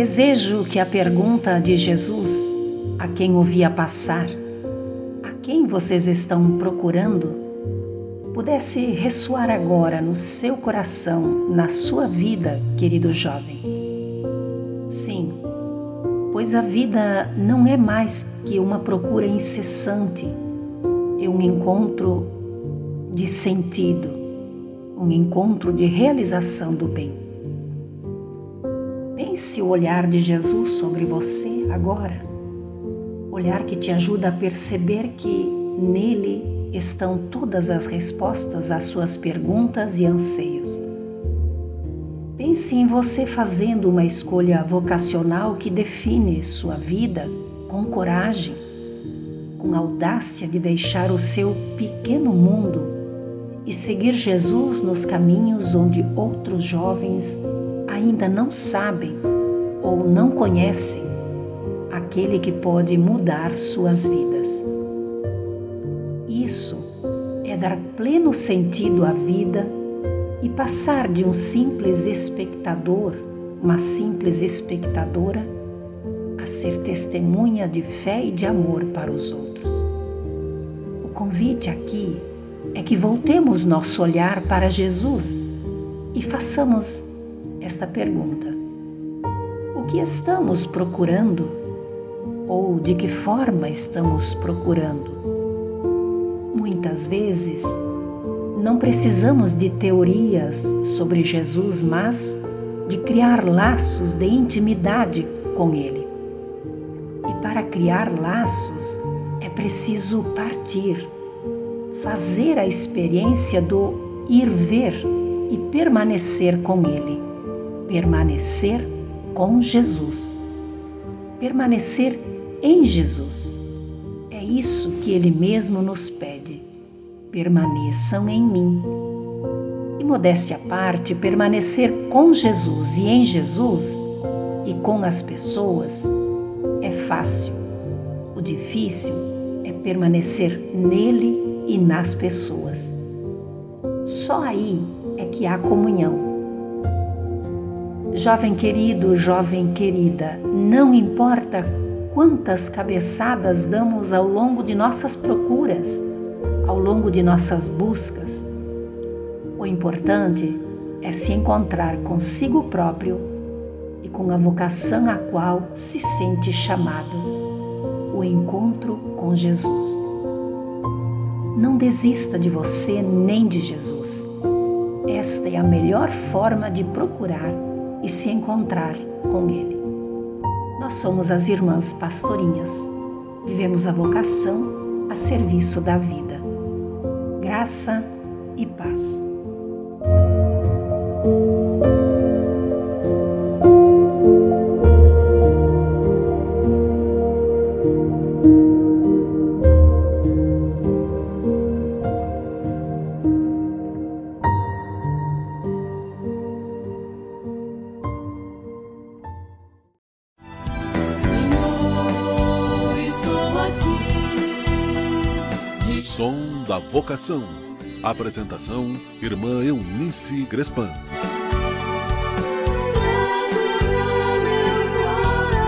Desejo que a pergunta de Jesus, a quem o via passar, a quem vocês estão procurando, pudesse ressoar agora no seu coração, na sua vida, querido jovem. Sim, pois a vida não é mais que uma procura incessante, é um encontro de sentido, um encontro de realização do bem. Pense o olhar de Jesus sobre você agora, olhar que te ajuda a perceber que nele estão todas as respostas às suas perguntas e anseios. Pense em você fazendo uma escolha vocacional que define sua vida com coragem, com audácia de deixar o seu pequeno mundo e seguir Jesus nos caminhos onde outros jovens ainda não sabem ou não conhecem aquele que pode mudar suas vidas. Isso é dar pleno sentido à vida e passar de um simples espectador, uma simples espectadora, a ser testemunha de fé e de amor para os outros. O convite aqui é que voltemos nosso olhar para Jesus e façamos esta pergunta: o que estamos procurando? Ou de que forma estamos procurando? Muitas vezes, não precisamos de teorias sobre Jesus, mas de criar laços de intimidade com Ele. E para criar laços, é preciso partir, fazer a experiência do ir ver e permanecer com Ele, permanecer com Jesus, permanecer em Jesus. É isso que Ele mesmo nos pede: permaneçam em mim. E modéstia à parte, permanecer com Jesus e em Jesus e com as pessoas é fácil. O difícil é permanecer nele e nas pessoas. Só aí é que há comunhão. Jovem querido, jovem querida, não importa quantas cabeçadas damos ao longo de nossas procuras, ao longo de nossas buscas, o importante é se encontrar consigo próprio e com a vocação a qual se sente chamado, o encontro com Jesus. Não desista de você nem de Jesus. Esta é a melhor forma de procurar e se encontrar com Ele. Nós somos as Irmãs Pastorinhas. Vivemos a vocação a serviço da vida. Graça e paz. Som da Vocação. Apresentação: Irmã Eunice Grespan.